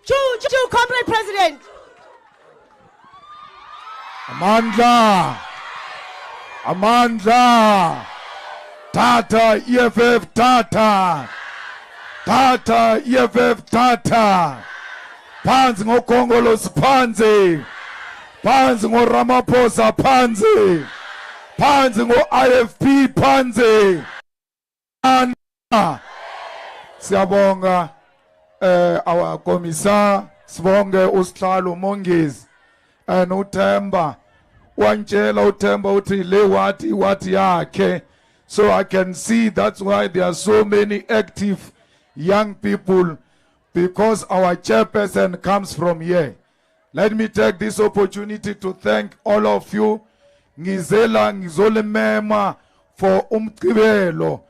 Choo, Comrade President. Amandla. Tata, EFF, Tata. Tata, EFF, Tata. Phansi ngoKhongolose phansi. Phansi ngoRamaphosa phansi. Phansi ngo-IFP phansi. Siyabonga our commissar, sibonge usihlalo umongezi and uThemba. Wantshela uThemba uthi le wathi yakhe. So I can see that's why there are so many active young people, because our chairperson comes from here. Let me take this opportunity to thank all of you. Ngizolemema for umgqibelo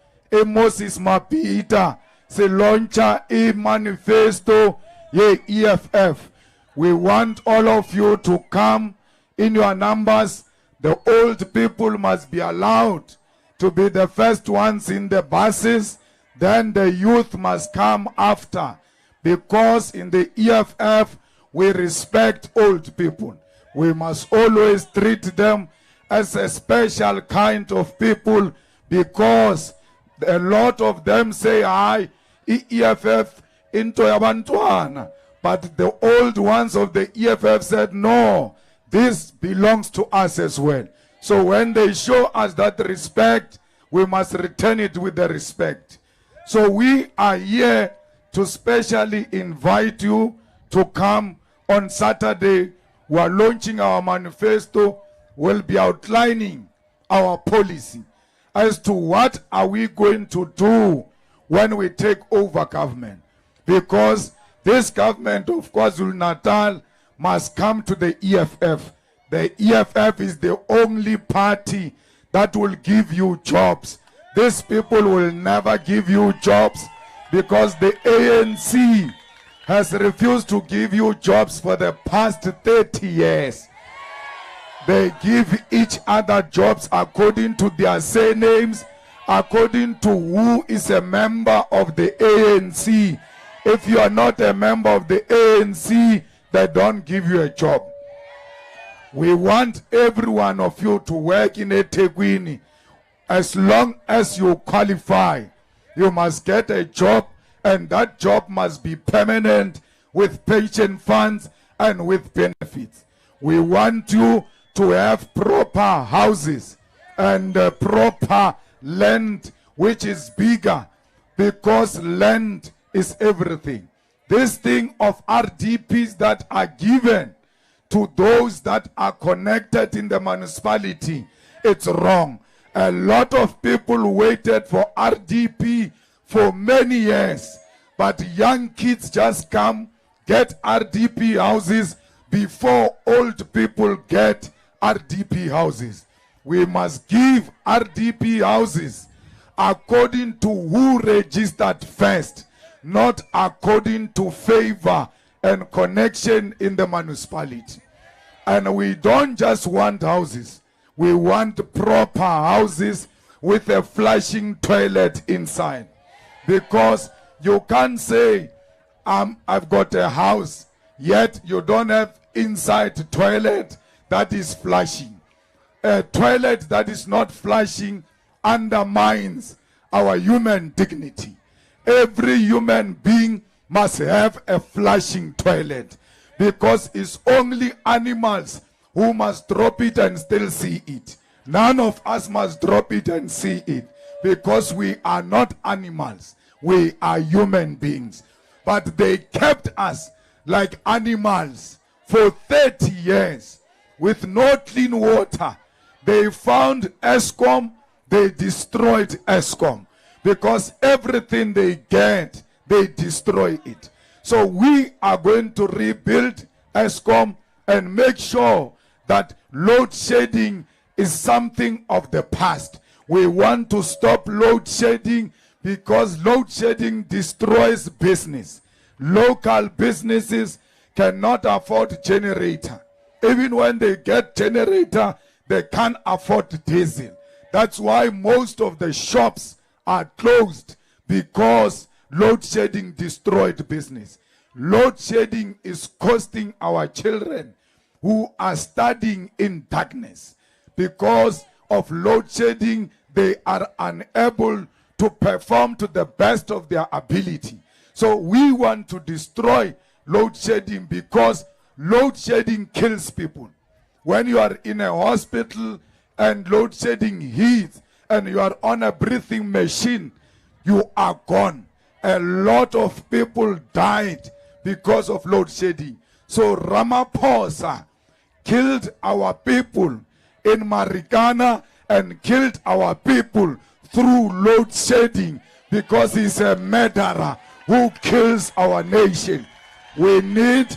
Moses Mapita se launcha manifesto ye EFF. We want all of you to come in your numbers. The old people must be allowed to be the first ones in the buses. Then the youth must come after, because in the EFF we respect old people. We must always treat them as a special kind of people, because a lot of them say, "I EFF into yabantwana," but the old ones of the EFF said, "No, this belongs to us as well." So when they show us that respect, we must return it with the respect. So we are here to specially invite you to come on Saturday. We are launching our manifesto. We'll be outlining our policy as to what are we going to do when we take over government. Because this government of KwaZulu-Natal must come to the EFF. The EFF is the only party that will give you jobs. These people will never give you jobs, because the ANC has refused to give you jobs for the past 30 years. They give each other jobs according to their surnames, according to who is a member of the ANC. If you are not a member of the ANC, they don't give you a job. We want every one of you to work in eThekwini. As long as you qualify, you must get a job, and that job must be permanent, with pension funds and with benefits. We want you to have proper houses and proper land which is bigger, because land is everything. This thing of RDPs that are given to those that are connected in the municipality, it's wrong. A lot of people waited for RDP for many years, but young kids just come, get RDP houses before old people get RDP houses. We must give RDP houses according to who registered first, not according to favor and connection in the municipality. And we don't just want houses. We want proper houses with a flushing toilet inside. Because you can't say, I've got a house, yet you don't have inside toilet that is flushing. A toilet that is not flushing undermines our human dignity. Every human being must have a flushing toilet, because it's only animals who must drop it and still see it. None of us must drop it and see it, because we are not animals. We are human beings. But they kept us like animals for 30 years with no clean water. They found Eskom, they destroyed Eskom, because everything they get, they destroy it. So we are going to rebuild Eskom and make sure that load shedding is something of the past. We want to stop load shedding, because load shedding destroys business. Local businesses cannot afford generator. Even when they get generator, they can't afford diesel. That's why most of the shops are closed, because load shedding destroyed business. Load shedding is costing our children who are studying in darkness. Because of load shedding, they are unable to perform to the best of their ability. So we want to destroy load shedding, because load shedding kills people. When you are in a hospital and load shedding hits and you are on a breathing machine, you are gone. A lot of people died because of load shedding. So Ramaphosa killed our people in Marikana and killed our people through load shedding, because he's a murderer who kills our nation. We need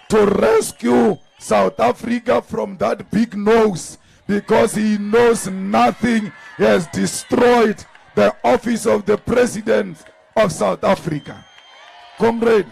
to rescue South Africa from that big nose, because he knows nothing. He has destroyed the office of the president of South Africa. Comrade,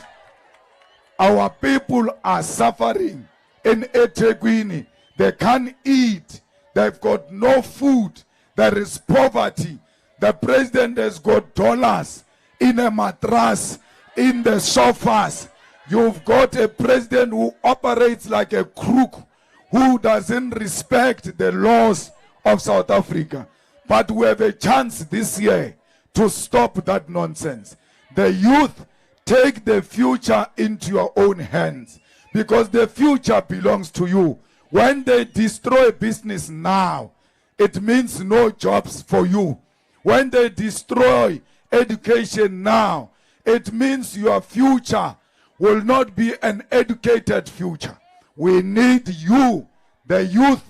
our people are suffering in eThekwini. They can't eat. They've got no food. There is poverty. The president has got dollars in a mattress, in the sofas. You've got a president who operates like a crook, who doesn't respect the laws of South Africa. But we have a chance this year to stop that nonsense. The youth, take the future into your own hands, because the future belongs to you. When they destroy business now, it means no jobs for you. When they destroy education now, it means your future will not be an educated future. We need you, the youth,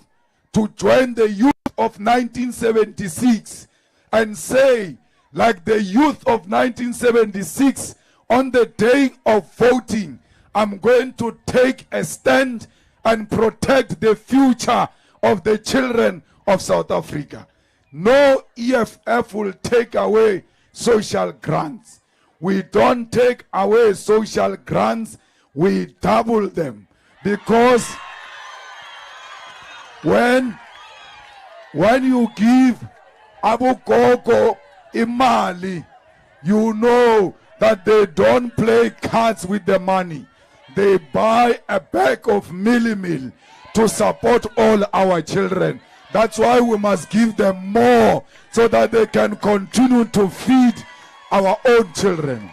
to join the youth of 1976 and say, like the youth of 1976, on the day of voting, I'm going to take a stand and protect the future of the children of South Africa. No EFF will take away social grants. We don't take away social grants, we double them. Because when you give Abu Koko imali, you know that they don't play cards with the money. They buy a bag of Millimil to support all our children. That's why we must give them more, so that they can continue to feed our own children.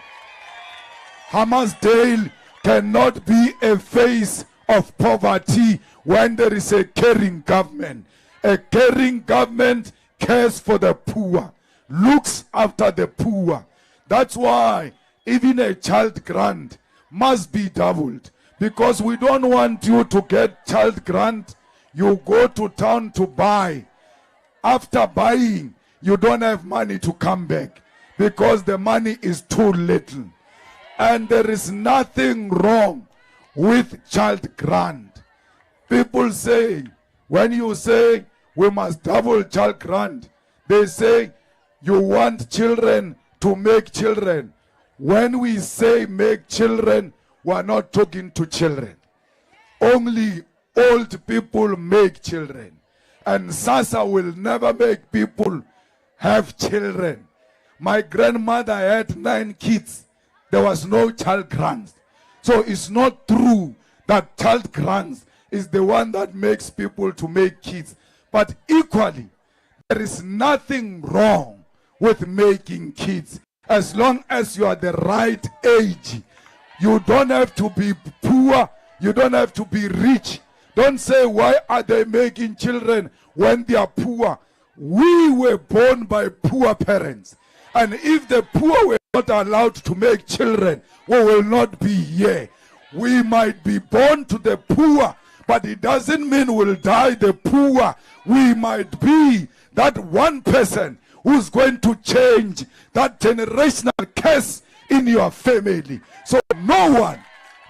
Hammardale cannot be a face of poverty when there is a caring government. A caring government cares for the poor, looks after the poor. That's why even a child grant must be doubled, because we don't want you to get child grant. You go to town to buy. After buying, you don't have money to come back, because the money is too little. And there is nothing wrong with child grant. People say, when you say we must double child grant, they say you want children to make children. When we say make children, we are not talking to children. Only old people make children. And SASSA will never make people have children. My grandmother had 9 kids. There was no child grant. So it's not true that child grants is the one that makes people to make kids. But equally, there is nothing wrong with making kids, as long as you are the right age. You don't have to be poor. You don't have to be rich. Don't say, why are they making children when they are poor? We were born by poor parents. And if the poor were not allowed to make children, we will not be here. We might be born to the poor, but it doesn't mean we'll die the poor. We might be that one person who's going to change that generational curse in your family. So no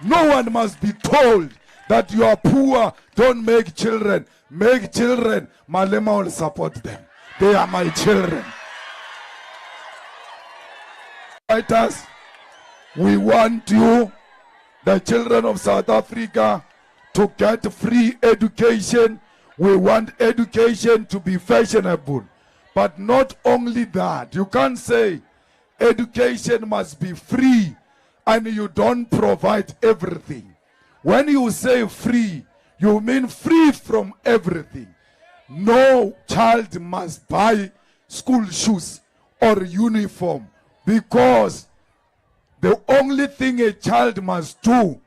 one must be told that you are poor, don't make children. Make children, Malema will support them. They are my children. Fighters, we want you, the children of South Africa, to get free education. We want education to be fashionable. But not only that, you can't say education must be free and you don't provide everything. When you say free, you mean free from everything. No child must buy school shoes or uniform, because the only thing a child must do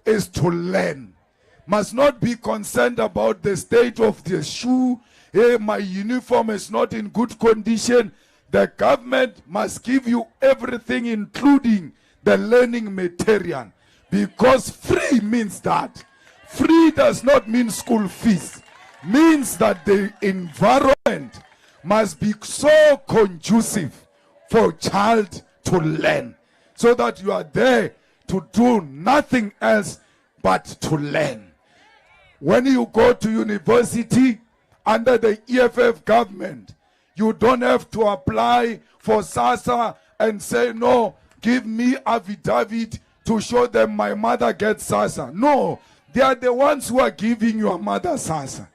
is to learn. Must not be concerned about the state of the shoe. Hey, my uniform is not in good condition. The government must give you everything, including the learning material, because free means that. Free does not mean school fees. Means that the environment must be so conducive for a child to learn, so that you are there to do nothing else but to learn. When you go to university under the EFF government, you don't have to apply for SASSA and say, no, give me affidavit to show them my mother gets SASSA. No, they are the ones who are giving your mother SASSA.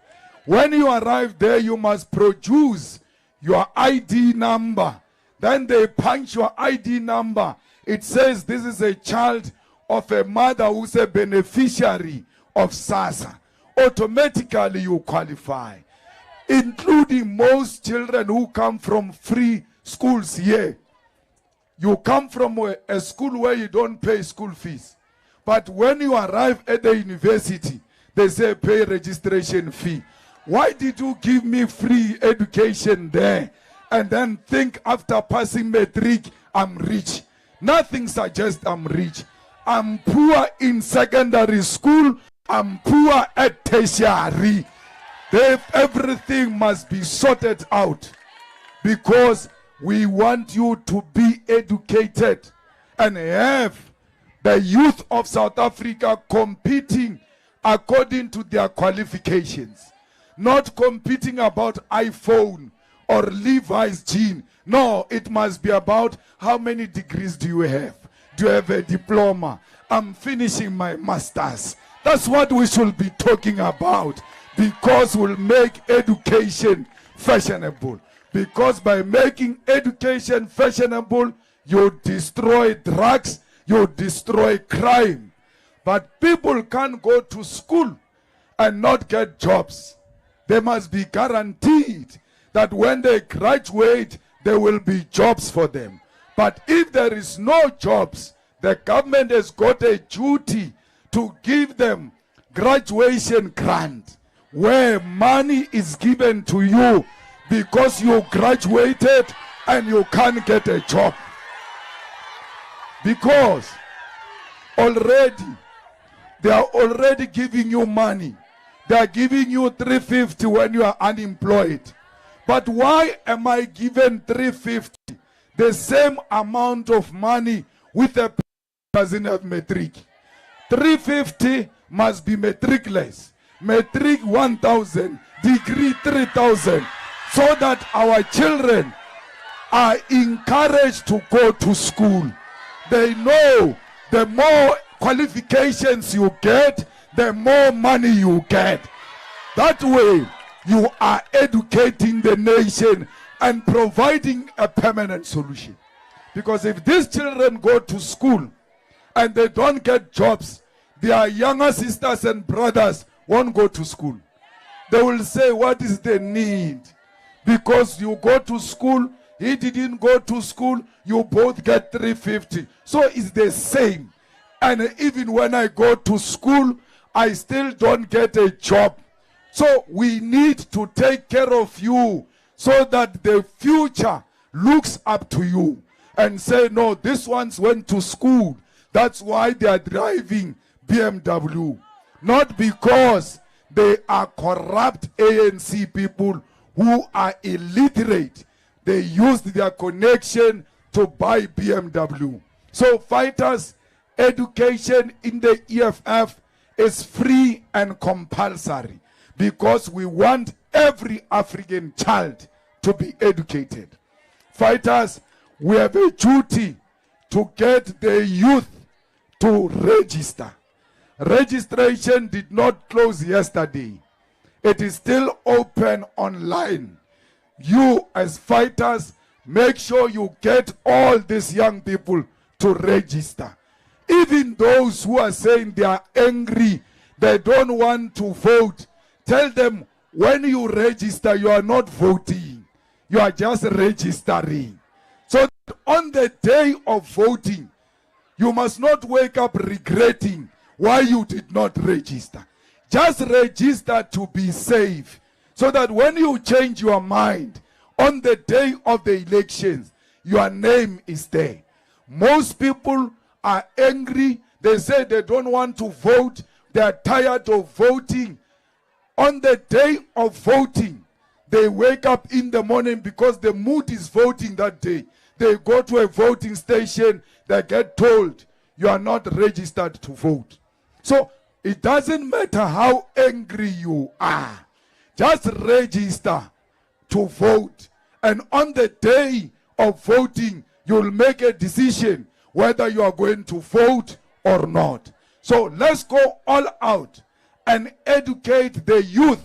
When you arrive there, you must produce your ID number. Then they punch your ID number. It says this is a child of a mother who's a beneficiary of SASSA. Automatically you qualify, including most children who come from free schools here. You come from a school where you don't pay school fees. But when you arrive at the university, they say pay registration fee. Why did you give me free education there and then think after passing matric I'm rich? Nothing suggests I'm rich. I'm poor in secondary school. I'm poor at tertiary. Everything must be sorted out, because we want you to be educated and have the youth of South Africa competing according to their qualifications. Not competing about iPhone or Levi's jean. No, it must be about how many degrees do you have? Do you have a diploma? I'm finishing my master's. That's what we should be talking about, because we'll make education fashionable. Because by making education fashionable, you destroy drugs, you destroy crime. But people can't go to school and not get jobs. They must be guaranteed that when they graduate, there will be jobs for them. But if there is no jobs, the government has got a duty to give them graduation grant, where money is given to you because you graduated and you can't get a job. Because already, they are already giving you money. They are giving you 350 when you are unemployed. But why am I given 350? The same amount of money with a person who doesn't have matric. 350 must be matricless. Matric 1,000, degree 3,000. So that our children are encouraged to go to school. They know the more qualifications you get, the more money you get. That way, you are educating the nation and providing a permanent solution. Because if these children go to school and they don't get jobs, their younger sisters and brothers won't go to school. They will say, what is the need? Because you go to school, he didn't go to school, you both get 350. So it's the same. And even when I go to school, I still don't get a job. So we need to take care of you so that the future looks up to you and say, no, these ones went to school. That's why they are driving BMW. Not because they are corrupt ANC people who are illiterate. They used their connection to buy BMW. So fighters, education in the EFF is free and compulsory, because we want every African child to be educated. Fighters, we have a duty to get the youth to register. Registration did not close yesterday. It is still open online. You as fighters, make sure you get all these young people to register. Even those who are saying they are angry, they don't want to vote, tell them, when you register, you are not voting. You are just registering. So on the day of voting, you must not wake up regretting why you did not register. Just register to be safe, so that when you change your mind on the day of the elections, your name is there. Most people are angry. They say they don't want to vote. They are tired of voting. On the day of voting, they wake up in the morning because the mood is voting that day. They go to a voting station, they get told, you are not registered to vote. So it doesn't matter how angry you are. Just register to vote. And on the day of voting, you'll make a decision whether you are going to vote or not. So let's go all out and educate the youth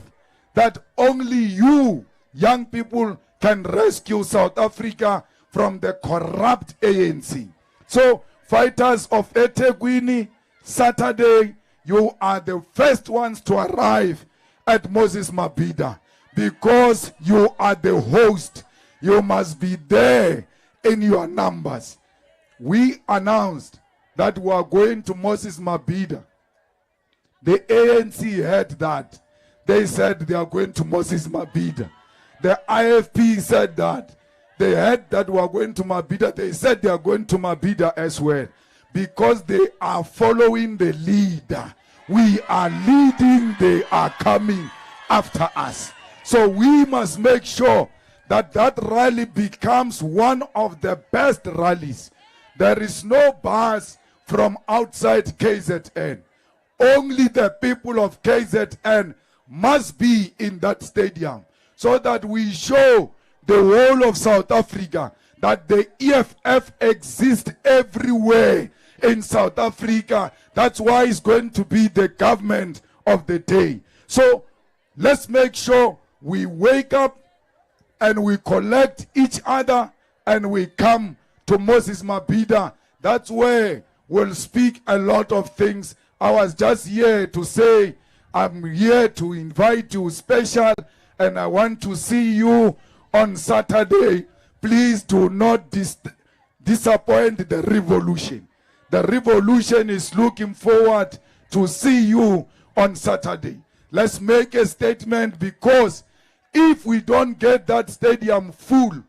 that only you, young people, can rescue South Africa from the corrupt ANC. So, fighters of eThekwini, Saturday, you are the first ones to arrive at Moses Mabhida, because you are the host. You must be there in your numbers. We announced that we are going to Moses Mabhida. The ANC heard that. They said they are going to Moses Mabhida. The IFP said that. They heard that we are going to Mabhida. They said they are going to Mabhida as well, because they are following the leader. We are leading, they are coming after us. So we must make sure that that rally becomes one of the best rallies. There is no bus from outside KZN. Only the people of KZN must be in that stadium, so that we show the whole of South Africa that the EFF exists everywhere in South Africa. That's why it's going to be the government of the day. So let's make sure we wake up and we collect each other and we come to Moses Mabhida. That's where we'll speak a lot of things. I was just here to say I'm here to invite you special, and I want to see you on Saturday. Please do not disappoint the revolution. The revolution is looking forward to see you on Saturday. Let's make a statement, because if we don't get that stadium full,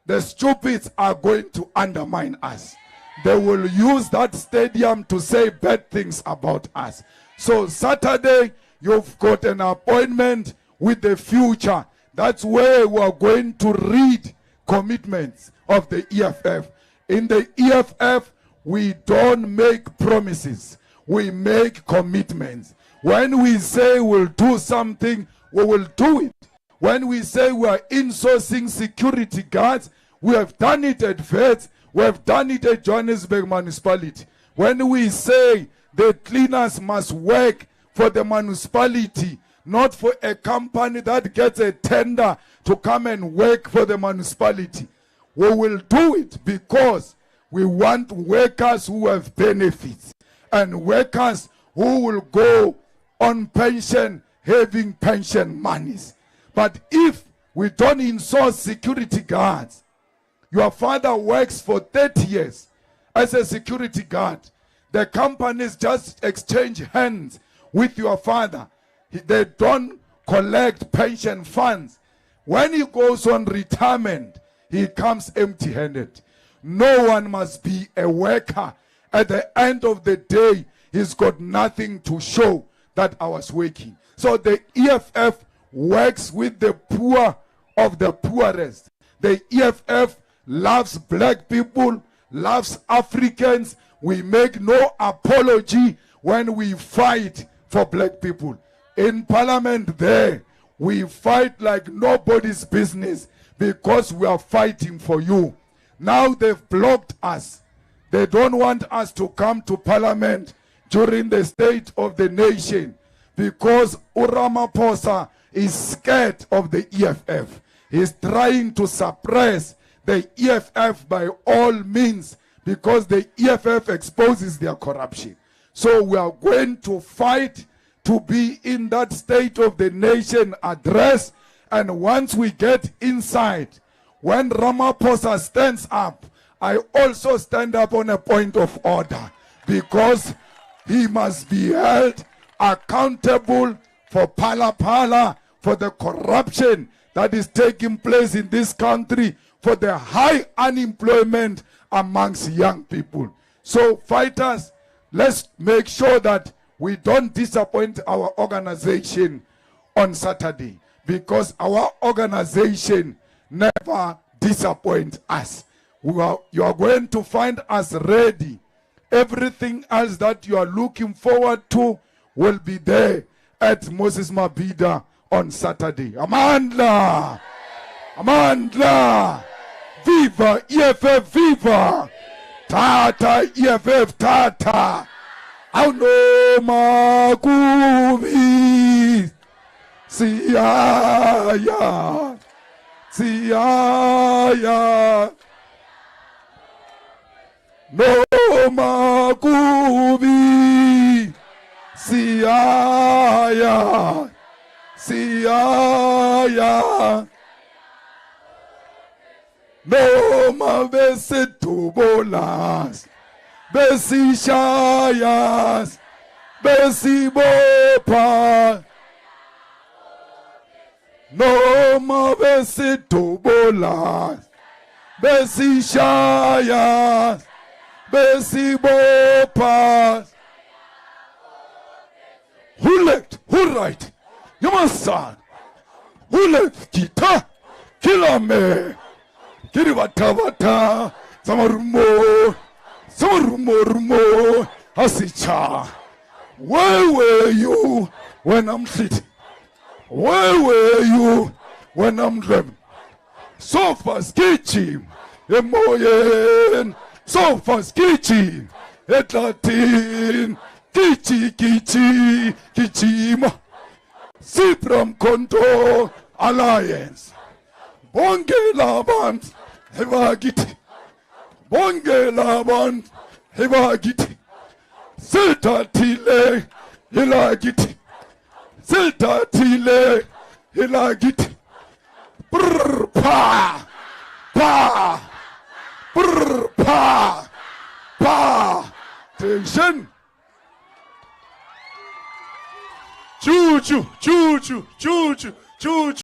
the stupids are going to undermine us. They will use that stadium to say bad things about us. So Saturday, you've got an appointment with the future. That's where we are going to read commitments of the EFF. In the EFF, we don't make promises. We make commitments. When we say we'll do something, we will do it. When we say we are insourcing security guards, we have done it at Vets, we have done it at Johannesburg municipality. When we say the cleaners must work for the municipality, not for a company that gets a tender to come and work for the municipality, we will do it, because we want workers who have benefits and workers who will go on pension having pension monies. But if we don't insource security guards, your father works for 30 years as a security guard. The companies just exchange hands with your father. They don't collect pension funds. When he goes on retirement, he comes empty-handed. No one must be a worker. At the end of the day, he's got nothing to show that I was working. So the EFF works with the poor of the poorest. The EFF loves black people, loves Africans. We make no apology when we fight for black people. In parliament there, we fight like nobody's business, because we are fighting for you. Now they've blocked us. They don't want us to come to parliament during the State of the Nation, because Ramaphosa is scared of the EFF. He's trying to suppress the EFF by all means, because the EFF exposes their corruption. So we are going to fight to be in that State of the Nation address. And once we get inside, when Ramaphosa stands up, I also stand up on a point of order, because he must be held accountable for Phala, for the corruption that is taking place in this country, for the high unemployment amongst young people. So fighters, let's make sure that we don't disappoint our organization on Saturday, because our organization never disappoints us. You are going to find us ready. Everything else that you are looking forward to will be there at Moses Mabhida on Saturday. Amandla! Amandla! Viva EFF, viva! Tata EFF, tata! Aunoma kubi! Siyaya! Siyaya! No makubi, siyaya, siyaya. No mabesitubolas, besishayas, besibopa. No mabesitubolas, besishayas. Besibopas. Who left? Who right? You must son. Who left? Kita. Kilame. Kirivatavata. Samarumo. Samarumo. Asicha. Where were you when I'm sitting? Where were you when I'm driving? Sofa skichi. Emoyen. So fast, Kichi, Etlatin, Kichi, Kichima, Sipram Konto Alliance, Bonge Laban, Hevagiti, Bonge Laban, Hevagiti, Silta Tile, Hilagiti, Silta Tile, Hilagiti, Brr, pa, pa. Brr, pa, pa, tension. Choo choo, choo choo, choo choo, choo choo.